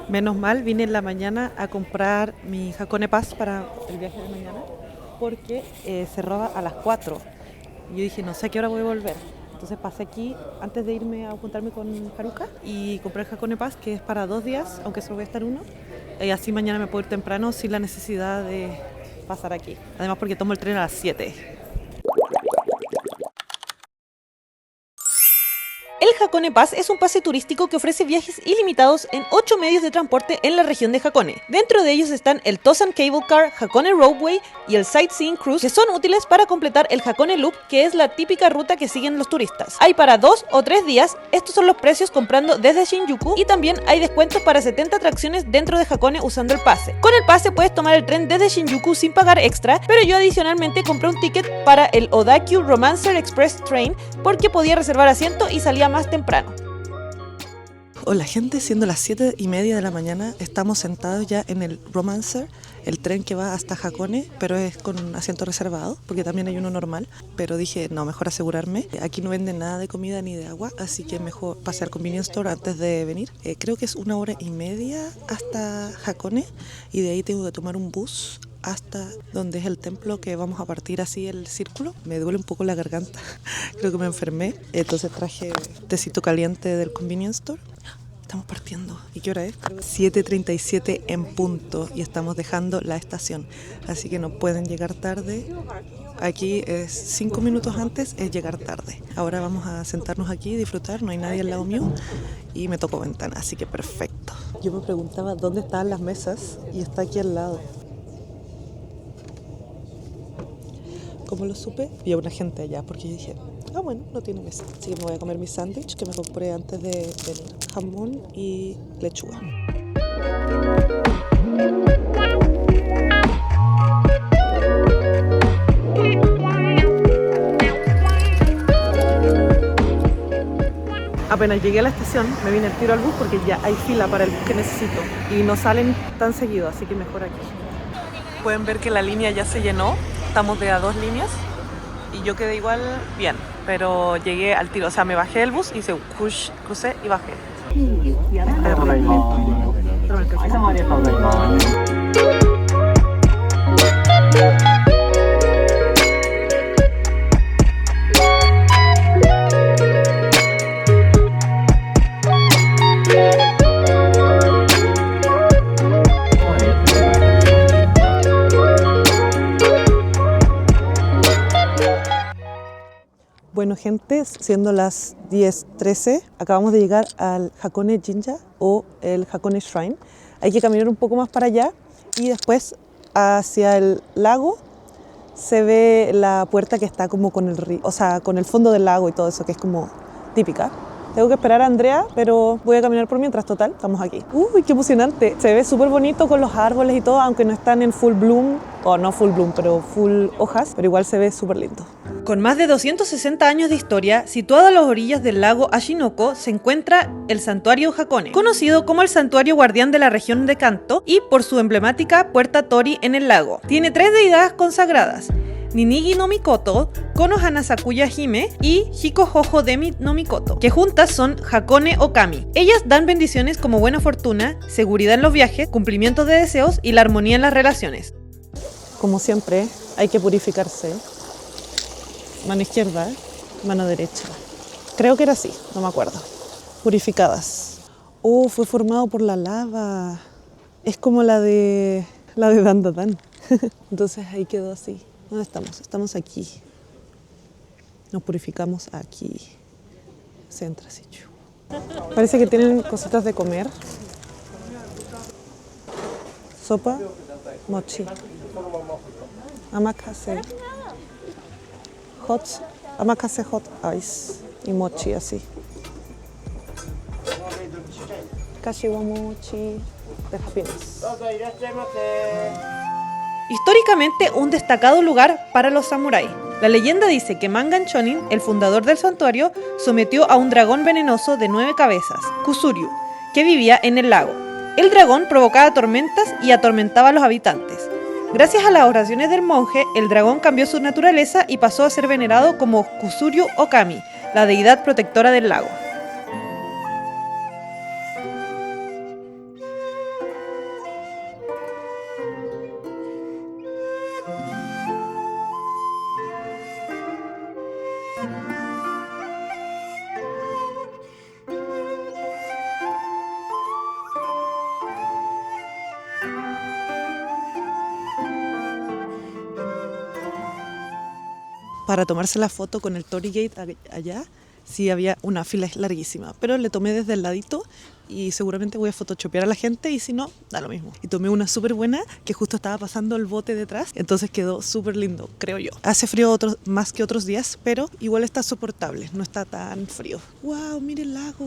Menos mal, vine en la mañana a comprar mi Hakone Pass para el viaje de mañana porque cerraba a las 4. Y yo dije, no sé a qué hora voy a volver. Entonces pasé aquí antes de irme a juntarme con Haruka y compré el Hakone Pass, que es para 2 días, aunque solo voy a estar uno. Y así mañana me puedo ir temprano sin la necesidad de pasar aquí. Además porque tomo el tren a las 7. El Hakone Pass es un pase turístico que ofrece viajes ilimitados en 8 medios de transporte en la región de Hakone. Dentro de ellos están el Tosan Cable Car, Hakone Roadway y el Sightseeing Cruise, que son útiles para completar el Hakone Loop, que es la típica ruta que siguen los turistas. Hay para 2 o 3 días, estos son los precios comprando desde Shinjuku, y también hay descuentos para 70 atracciones dentro de Hakone usando el pase. Con el pase puedes tomar el tren desde Shinjuku sin pagar extra, pero yo adicionalmente compré un ticket para el Odakyu Romancer Express Train porque podía reservar asiento y salía más temprano. Hola gente, siendo las 7:30 de la mañana, estamos sentados ya en el Romancer, el tren que va hasta Hakone, pero es con asiento reservado, porque también hay uno normal. Pero dije, no, mejor asegurarme. Aquí no venden nada de comida ni de agua, así que mejor pasé al convenience store antes de venir. Creo que es 1 hora y media hasta Hakone, y de ahí tengo que tomar un bus hasta donde es el templo, que vamos a partir así el círculo. Me duele un poco la garganta, creo que me enfermé, entonces traje tecito caliente del convenience store. Estamos partiendo. ¿Y qué hora es? 7:37 en punto y estamos dejando la estación, así que no pueden llegar tarde. Aquí es 5 minutos antes, es llegar tarde. Ahora vamos a sentarnos aquí y disfrutar, no hay nadie al lado mío y me tocó ventana, así que perfecto. Yo me preguntaba dónde estaban las mesas y está aquí al lado. ¿Cómo lo supe? Vi a una gente allá porque yo dije, bueno, no tiene mesa. Así que me voy a comer mi sándwich que me compré antes de venir. Jamón y lechuga. Apenas llegué a la estación, me vine al tiro al bus porque ya hay fila para el bus que necesito y no salen tan seguido, así que mejor aquí. Pueden ver que la línea ya se llenó, estamos de a 2 líneas y yo quedé igual bien, pero llegué al tiro, o sea, me bajé del bus, hice un push, crucé y bajé. Bueno gente, siendo las 10:13, acabamos de llegar al Hakone Jinja o el Hakone Shrine. Hay que caminar un poco más para allá y después hacia el lago se ve la puerta que está como con el río, o sea, con el fondo del lago y todo eso, que es como típica. Tengo que esperar a Andrea, pero voy a caminar por mientras, total, estamos aquí. ¡Uy, qué emocionante! Se ve súper bonito con los árboles y todo, aunque no están en full bloom, o no full bloom, pero full hojas, pero igual se ve súper lindo. Con más de 260 años de historia, situado a las orillas del lago Ashinoko, se encuentra el Santuario Hakone, conocido como el Santuario Guardián de la región de Kanto y por su emblemática Puerta Tori en el lago. Tiene 3 deidades consagradas: Ninigi no Mikoto, Konohana Sakuya Hime y Hiko Hoho Demi no Mikoto, que juntas son Hakone Okami. Ellas dan bendiciones como buena fortuna, seguridad en los viajes, cumplimientos de deseos y la armonía en las relaciones. Como siempre, hay que purificarse. Mano izquierda, mano derecha. Creo que era así, no me acuerdo. Purificadas. Fue formado por la lava. Es como la de Dandadan. Entonces ahí quedó así. ¿Dónde estamos? Estamos aquí. Nos purificamos aquí. Se entra así. Parece que tienen cositas de comer. Sopa, mochi. Amakase. Amakase hot ice y mochi así. Kashiwa mochi de happiness. Históricamente un destacado lugar para los samuráis. La leyenda dice que Mangan Chonin, el fundador del santuario, sometió a un dragón venenoso de 9 cabezas, Kusuryu, que vivía en el lago. El dragón provocaba tormentas y atormentaba a los habitantes. Gracias a las oraciones del monje, el dragón cambió su naturaleza y pasó a ser venerado como Kusuryu Okami, la deidad protectora del lago. para tomarse la foto con el Torii Gate allá, sí había una fila larguísima, pero le tomé desde el ladito y seguramente voy a photoshopear a la gente y si no, da lo mismo. Y tomé una súper buena que justo estaba pasando el bote detrás, entonces quedó súper lindo, creo yo. Hace frío más que otros días, pero igual está soportable, no está tan frío. ¡Wow! ¡Mire el lago!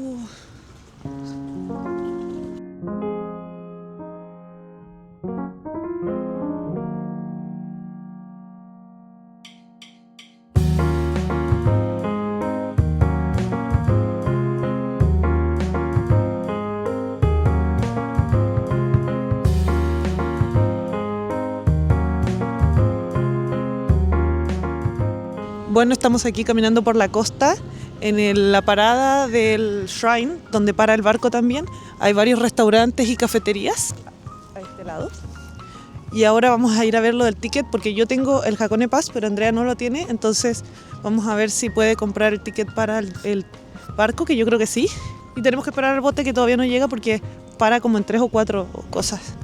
Bueno, estamos aquí caminando por la costa, en la parada del Shrine, donde para el barco también. Hay varios restaurantes y cafeterías a este lado. Y ahora vamos a ir a ver lo del ticket, porque yo tengo el Hakone Pass, pero Andrea no lo tiene, entonces vamos a ver si puede comprar el ticket para el barco, que yo creo que sí. Y tenemos que esperar al bote que todavía no llega porque para como en 3 o 4 cosas.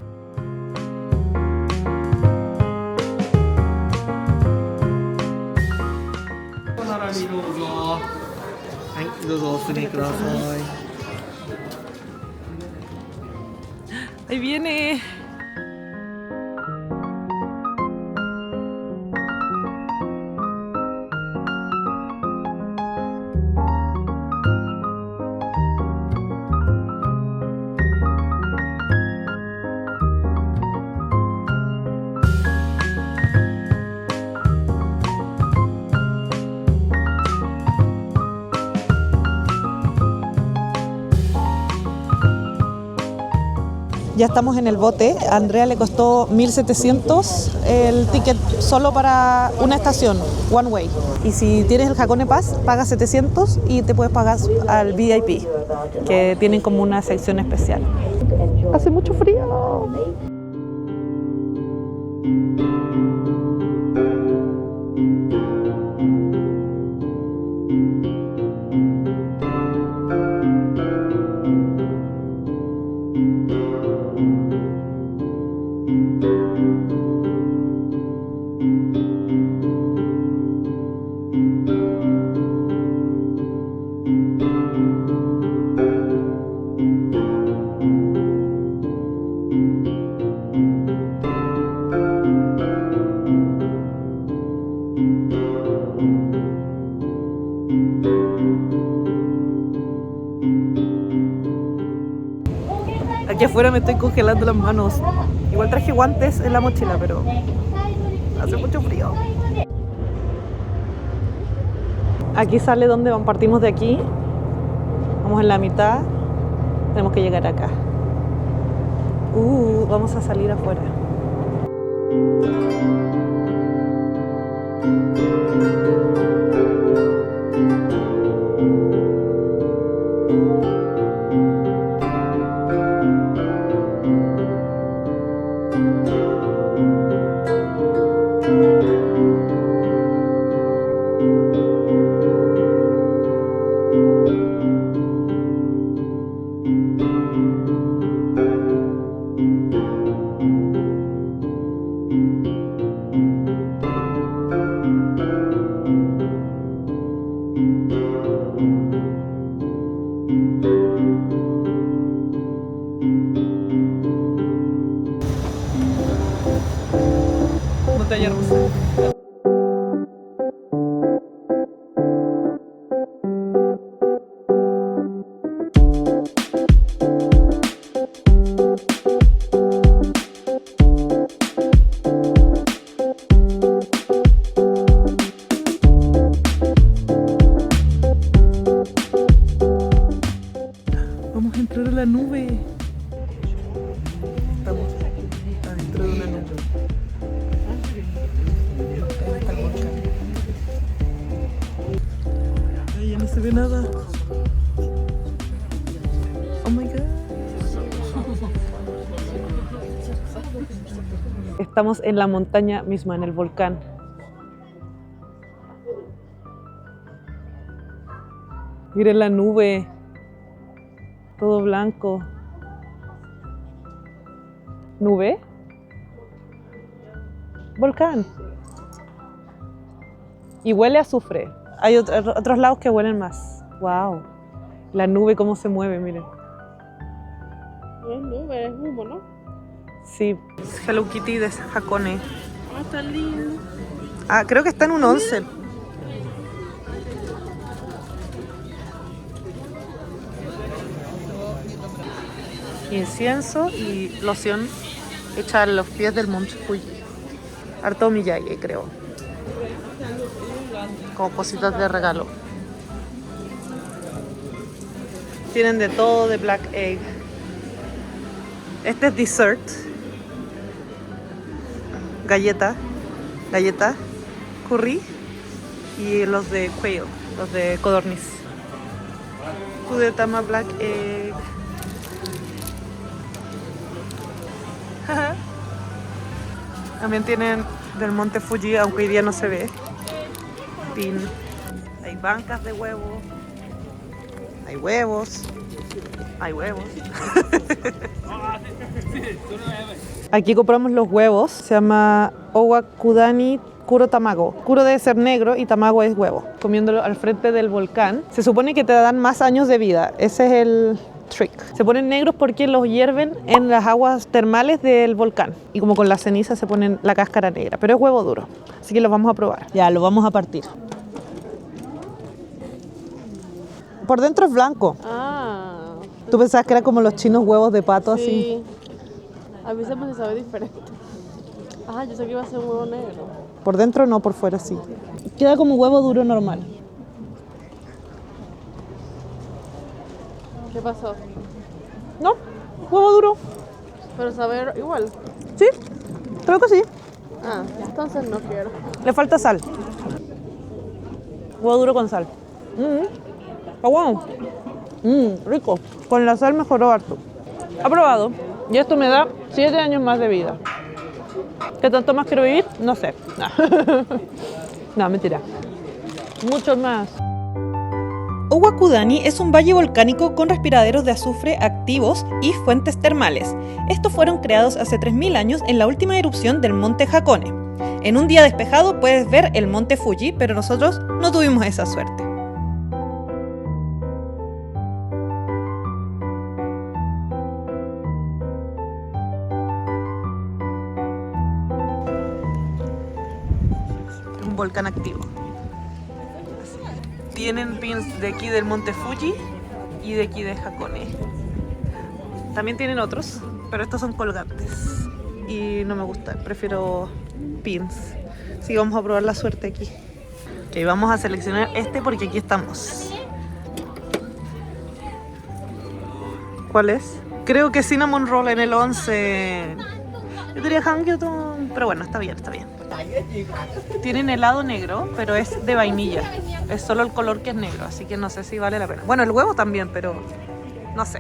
Ahí viene. Ya estamos en el bote. A Andrea le costó 1.700 el ticket solo para una estación, one way. Y si tienes el Hakone Pass, pagas 700 y te puedes pagar al VIP, que tienen como una sección especial. Hace mucho frío. Aquí afuera me estoy congelando las manos. Igual traje guantes en la mochila, pero hace mucho frío. Aquí sale donde partimos de aquí. Vamos en la mitad. Tenemos que llegar acá. Vamos a salir afuera. Montaña rusa. Vamos a entrar a la nube. Estamos adentro de una nube. Ahí está el volcán. Ay, ya no se ve nada. Oh my god. Estamos en la montaña misma, en el volcán. Miren la nube. Todo blanco. ¿Nube? Volcán. Y huele a azufre. Hay otros lados que huelen más. ¡Wow! La nube cómo se mueve, miren. No es nube, es humo, ¿no? Sí. Hello Kitty de Hakone. Ah, está lindo. Ah, creo que está en un 11. Incienso y loción hecha a los pies del Monte Fuji. Harto Miyagi, creo. Como cositas de regalo. Tienen de todo de Black Egg. Este es dessert. Galleta, curry y los de quail, los de codorniz. Kudetama Black Egg. También tienen del Monte Fuji, aunque hoy día no se ve. Pin. Hay bancas de huevos. Hay huevos. Hay huevos. Aquí compramos los huevos. Se llama Owa Kudani Kuro Tamago. Kuro debe ser negro y tamago es huevo. Comiéndolo al frente del volcán. Se supone que te dan más años de vida. Ese es el trick. Se ponen negros porque los hierven en las aguas termales del volcán. Y como con la ceniza se ponen la cáscara negra. Pero es huevo duro. Así que los vamos a probar. Ya, lo vamos a partir. Por dentro es blanco. Ah. ¿Tú pensabas que era como los chinos huevos de pato así? Sí. A mí siempre se sabe diferente. Ah, yo sé que iba a ser un huevo negro. Por dentro no, por fuera sí. Queda como huevo duro normal. ¿Qué pasó? ¿No? Huevo duro. Pero saber igual. Sí, creo que sí. Ah, entonces no quiero. Le falta sal. Huevo duro con sal. Está bueno. Rico. Con la sal mejoró harto. Aprobado. Y esto me da 7 años más de vida. ¿Qué tanto más quiero vivir? No sé. No, mentira. Mucho más. Owakudani es un valle volcánico con respiraderos de azufre activos y fuentes termales. Estos fueron creados hace 3000 años en la última erupción del monte Hakone. En un día despejado puedes ver el monte Fuji, pero nosotros no tuvimos esa suerte. Un volcán activo. Tienen pins de aquí del monte Fuji y de aquí de Hakone. También tienen otros, pero estos son colgantes y no me gusta, prefiero pins. Así que vamos a probar la suerte aquí. Ok, vamos a seleccionar este porque aquí estamos. ¿Cuál es? Creo que Cinnamon Roll en el 11. Yo diría Hangyoton, pero bueno, está bien, está bien. Tienen helado negro, pero es de vainilla. Es solo el color que es negro, así que no sé si vale la pena. Bueno, el huevo también, pero no sé.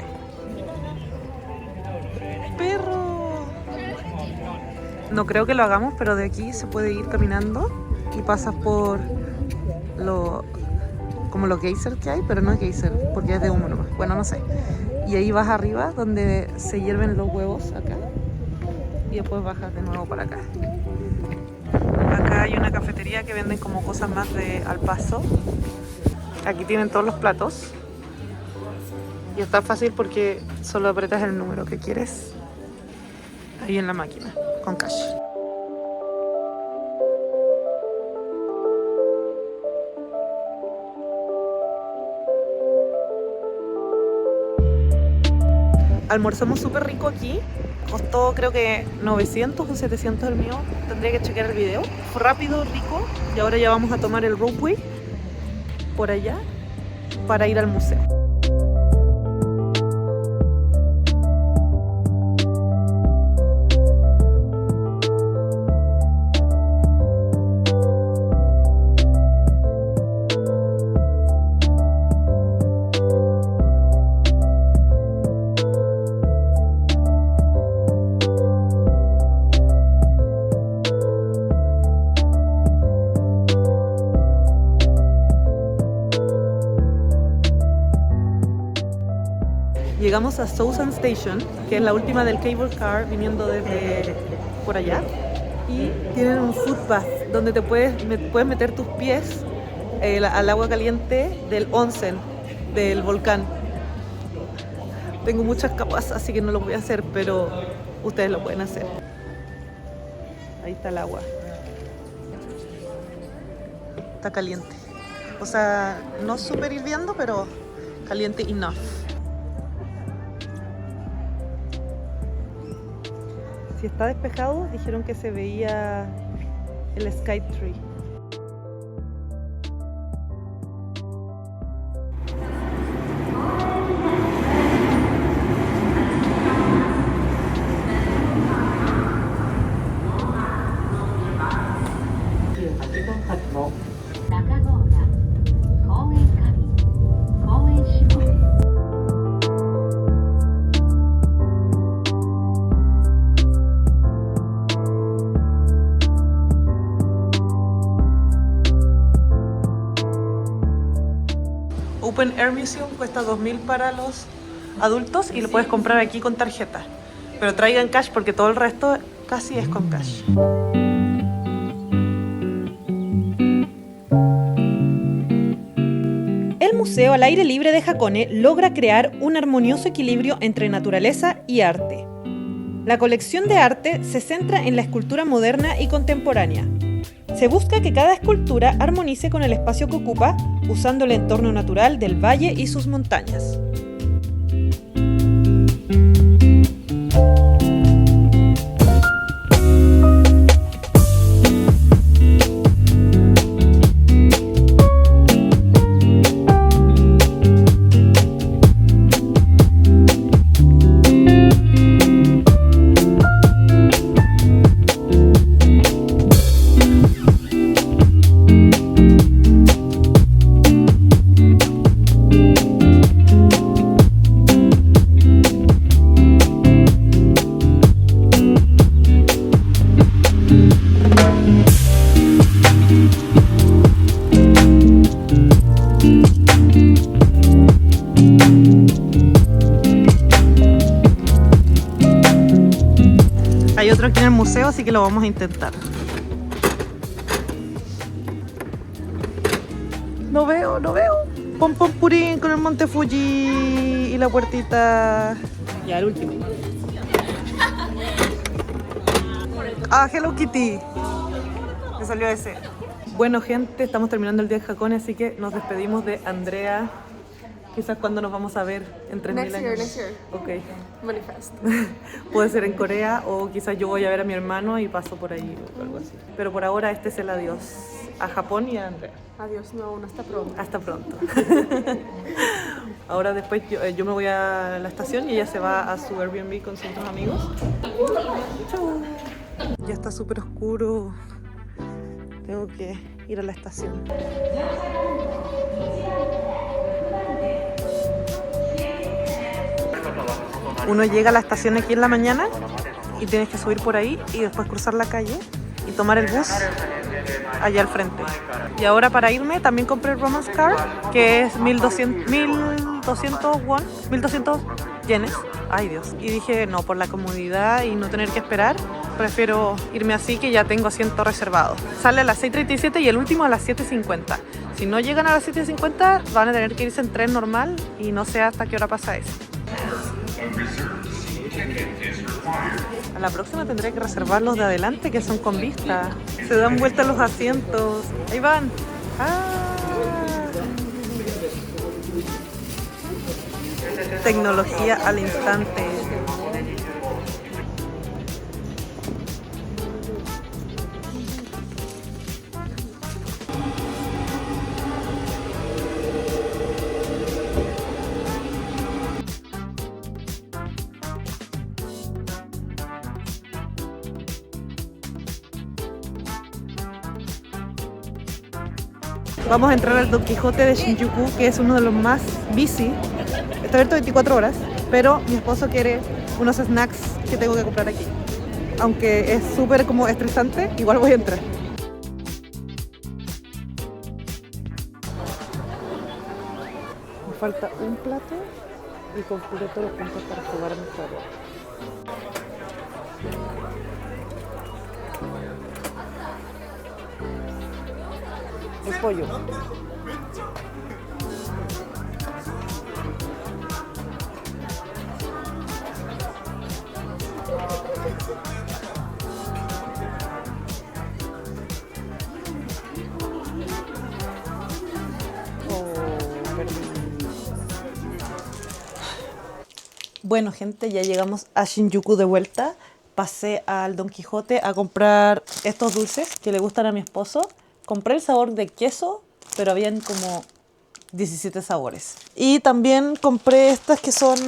Perro. No creo que lo hagamos, pero de aquí se puede ir caminando y pasas por como los geysers que hay, pero no es geyser, porque es de humo nomás. Bueno, no sé. Y ahí vas arriba, donde se hierven los huevos acá. Y después bajas de nuevo para acá. Acá hay una cafetería que venden como cosas más de al paso. Aquí tienen todos los platos. Y está fácil porque solo apretas el número que quieres ahí en la máquina, con cash. Almorzamos súper rico aquí. Costó creo que 900 o 700 el mío. Tendría que chequear el video. Fue rápido, rico. Y ahora ya vamos a tomar el ropeway por allá para ir al museo. Llegamos a Sousan Station, que es la última del cable car viniendo desde por allá. Y tienen un food bath donde puedes meter tus pies al agua caliente del onsen, del volcán. Tengo muchas capas, así que no lo voy a hacer, pero ustedes lo pueden hacer. Ahí está el agua. Está caliente. O sea, no súper hirviendo, pero caliente enough. Si está despejado, dijeron que se veía el Sky Tree. Open Air Museum cuesta 2.000 para los adultos y lo puedes comprar aquí con tarjeta. Pero traigan cash porque todo el resto casi es con cash. El Museo al Aire Libre de Hakone logra crear un armonioso equilibrio entre naturaleza y arte. La colección de arte se centra en la escultura moderna y contemporánea. Se busca que cada escultura armonice con el espacio que ocupa, usando el entorno natural del valle y sus montañas. Hay otro aquí en el museo, así que lo vamos a intentar. No veo. Pom pom purín con el monte Fuji y la puertita. Ya, el último. Ah, Hello Kitty. Me salió ese. Bueno, gente, estamos terminando el día en Hakone, así que nos despedimos de Andrea. Quizás cuando nos vamos a ver en 3.000 años. Next year. Ok. Manifest. Puede ser en Corea o quizás yo voy a ver a mi hermano y paso por ahí o algo así. Pero por ahora este es el adiós a Japón y a Andrea. Adiós, no, hasta pronto. Hasta pronto. Ahora después yo me voy a la estación y ella se va a su Airbnb con sus otros amigos. Chau. Ya está súper oscuro. Tengo que ir a la estación. Uno llega a la estación aquí en la mañana y tienes que subir por ahí y después cruzar la calle y tomar el bus allá al frente. Y ahora para irme también compré el Romance Card, que es 1.200 yenes. Ay Dios. Y dije, no, por la comodidad y no tener que esperar, prefiero irme así, que ya tengo asiento reservado. Sale a las 6:37 y el último a las 7:50. Si no llegan a las 7:50 van a tener que irse en tren normal y no sé hasta qué hora pasa eso. A la próxima tendré que reservar los de adelante, que son con vista. Se dan vuelta los asientos. Ahí van. Tecnología al instante. Vamos a entrar al Don Quijote de Shinjuku, que es uno de los más busy. Está abierto 24 horas, pero mi esposo quiere unos snacks que tengo que comprar aquí. Aunque es súper como estresante, igual voy a entrar. Me falta un plato y completo todos los puntos para jugar a mi juego. pollo. Bueno, gente, ya llegamos a Shinjuku de vuelta. Pasé al Don Quijote a comprar estos dulces que le gustan a mi esposo. Compré el sabor de queso, pero habían como 17 sabores. Y también compré estas que son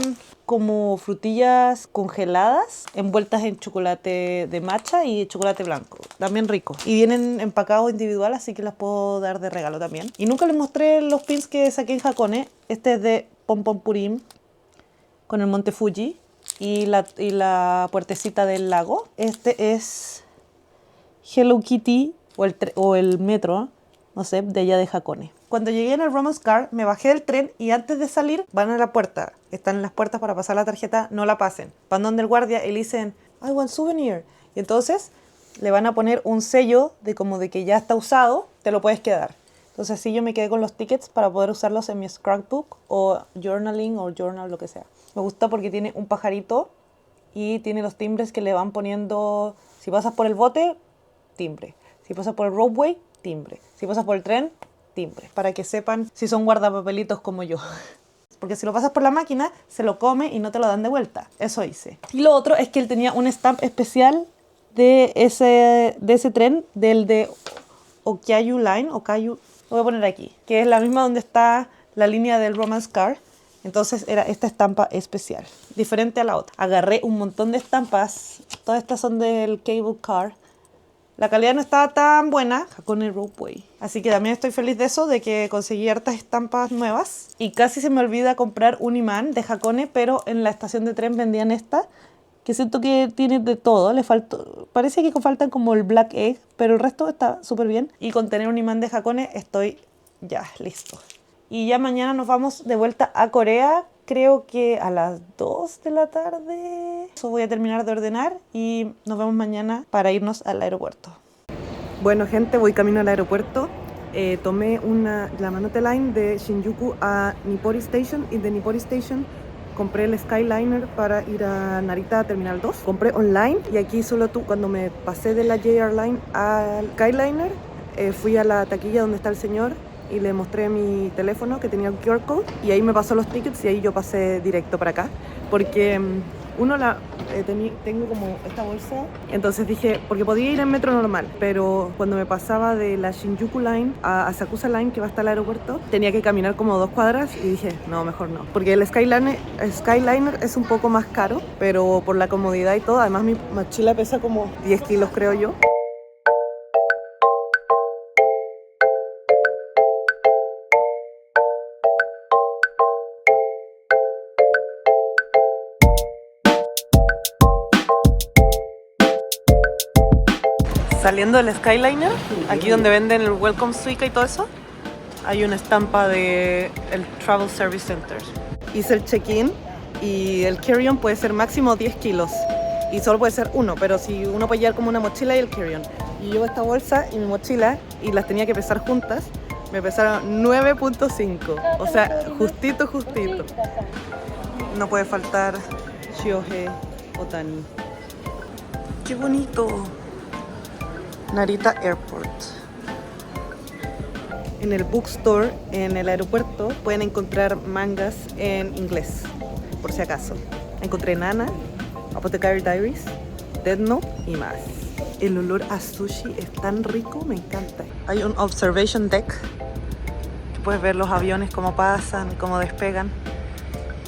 como frutillas congeladas, envueltas en chocolate de matcha y chocolate blanco. También rico. Y vienen empacados individual, así que las puedo dar de regalo también. Y nunca les mostré los pins que saqué en Hakone. Este es de Pom Pom Purim, con el monte Fuji y la puertecita del lago. Este es Hello Kitty o el metro, no sé, de allá de Hakone. Cuando llegué en el Romance Car, me bajé del tren y antes de salir van a la puerta. Están en las puertas para pasar la tarjeta, no la pasen. Van donde el guardia y le dicen, I want souvenir. Y entonces le van a poner un sello de como de que ya está usado, te lo puedes quedar. Entonces así yo me quedé con los tickets para poder usarlos en mi scrapbook o journaling o journal, lo que sea. Me gusta porque tiene un pajarito y tiene los timbres que le van poniendo. Si pasas por el bote, timbre. Si pasas por el roadway, timbre. Si pasas por el tren, timbre. Para que sepan si son guardapapelitos como yo. Porque si lo pasas por la máquina, se lo come y no te lo dan de vuelta. Eso hice. Y lo otro es que él tenía un stamp especial de ese tren, del de Okyayu Line, Okayu, lo voy a poner aquí, que es la misma donde está la línea del Romance Car. Entonces era esta estampa especial, diferente a la otra. Agarré un montón de estampas, todas estas son del Cable Car. La calidad no estaba tan buena, Hakone Roadway. Así que también estoy feliz de eso, de que conseguí hartas estampas nuevas. Y casi se me olvida comprar un imán de Hakone, pero en la estación de tren vendían esta, que siento que tiene de todo. Parece que faltan como el Black Egg, pero el resto está súper bien. Y con tener un imán de Hakone estoy ya listo. Y ya mañana nos vamos de vuelta a Corea, creo que a las 2 de la tarde. Eso voy a terminar de ordenar y nos vemos mañana para irnos al aeropuerto. Bueno, gente, voy camino al aeropuerto. Tomé la Manote Line de Shinjuku a Nippori Station y de Nippori Station compré el Skyliner para ir a Narita Terminal 2. Compré online y aquí solo cuando me pasé de la JR Line al Skyliner, fui a la taquilla donde está el señor y le mostré mi teléfono que tenía un QR code y ahí me pasó los tickets y ahí yo pasé directo para acá porque tengo como esta bolsa, entonces dije, porque podía ir en metro normal, pero cuando me pasaba de la Shinjuku Line a Asakusa Line, que va hasta el aeropuerto, tenía que caminar como 2 cuadras y dije, no, mejor no, porque el Skyliner es un poco más caro, pero por la comodidad y todo, además mi mochila pesa como 10 kilos creo yo. Saliendo del Skyliner, aquí donde venden el Welcome Suica y todo eso, hay una estampa de el Travel Service Center. Hice el check-in y el carry-on puede ser máximo 10 kilos y solo puede ser uno, pero si uno puede llevar como una mochila y el carry-on. Y llevo esta bolsa y mi mochila y las tenía que pesar juntas, me pesaron 9.5, o sea, justito. No puede faltar Shiohe Otani. ¡Qué bonito! Narita Airport. En el bookstore, en el aeropuerto, pueden encontrar mangas en inglés, por si acaso. Encontré Nana, Apothecary Diaries, Death Note y más. El olor a sushi es tan rico, me encanta. Hay un observation deck, que puedes ver los aviones cómo pasan, cómo despegan.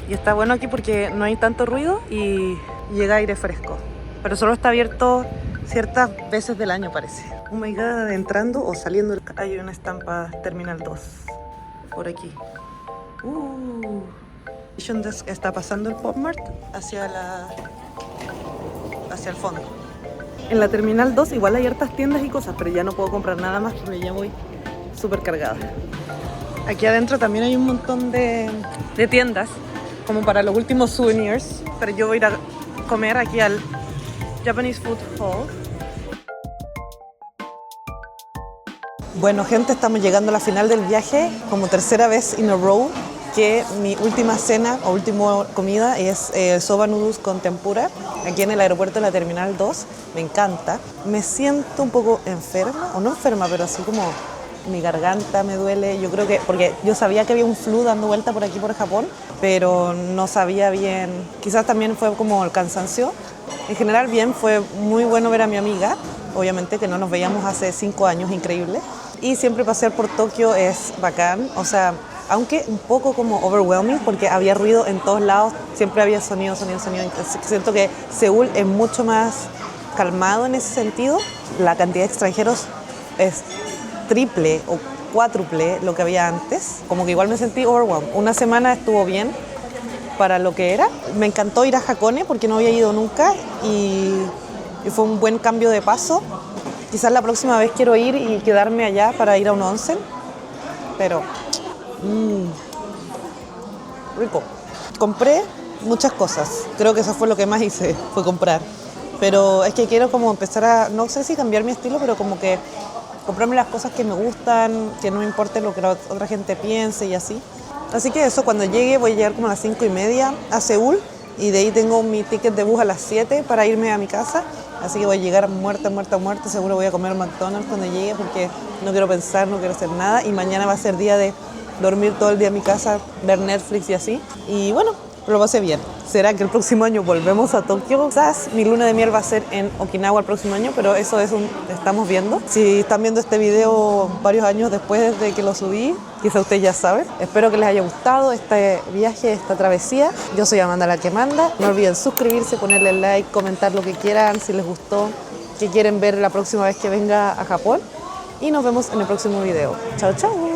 Y está bueno aquí porque no hay tanto ruido y llega aire fresco. Pero solo está abierto ciertas veces del año, parece. Oh my god, entrando o saliendo. Hay una estampa Terminal 2 por aquí. Station Desk está pasando el PopMart hacia el fondo. En la Terminal 2 igual hay hartas tiendas y cosas, pero ya no puedo comprar nada más porque ya voy súper cargada. Aquí adentro también hay un montón de tiendas, como para los últimos souvenirs, pero yo voy a ir a comer aquí al Japanese Food Hall. Bueno, gente, estamos llegando a la final del viaje, como tercera vez in a row, que mi última cena o última comida es soba noodles con tempura, aquí en el aeropuerto de la Terminal 2. Me encanta. Me siento un poco enferma, o no enferma, pero así como mi garganta me duele. Yo creo que, porque yo sabía que había un flu dando vuelta por aquí por Japón, pero no sabía bien. Quizás también fue como el cansancio. En general bien, fue muy bueno ver a mi amiga, obviamente que no nos veíamos hace 5 años, increíble. Y siempre pasear por Tokio es bacán, o sea, aunque un poco como overwhelming porque había ruido en todos lados, siempre había sonido. Siento que Seúl es mucho más calmado en ese sentido. La cantidad de extranjeros es triple o cuádruple lo que había antes. Como que igual me sentí overwhelmed. Una semana estuvo bien para lo que era. Me encantó ir a Hakone porque no había ido nunca y fue un buen cambio de paso. Quizás la próxima vez quiero ir y quedarme allá para ir a un onsen, pero rico. Compré muchas cosas, creo que eso fue lo que más hice, fue comprar. Pero es que quiero como empezar a, no sé si cambiar mi estilo, pero como que comprarme las cosas que me gustan, que no me importe lo que la otra gente piense y así. Así que eso, cuando llegue, voy a llegar como a las 5:30 a Seúl y de ahí tengo mi ticket de bus a las 7 para irme a mi casa. Así que voy a llegar muerta. Seguro voy a comer McDonald's cuando llegue porque no quiero pensar, no quiero hacer nada. Y mañana va a ser día de dormir todo el día en mi casa, ver Netflix y así. Y bueno, lo pasé bien. ¿Será que el próximo año volvemos a Tokio? Quizás mi luna de miel va a ser en Okinawa el próximo año, pero eso es estamos viendo. Si están viendo este video varios años después de que lo subí, quizás ustedes ya saben. Espero que les haya gustado este viaje, esta travesía. Yo soy Amanda la que manda. No olviden suscribirse, ponerle like, comentar lo que quieran, si les gustó, qué quieren ver la próxima vez que venga a Japón. Y nos vemos en el próximo video. Chao, chao.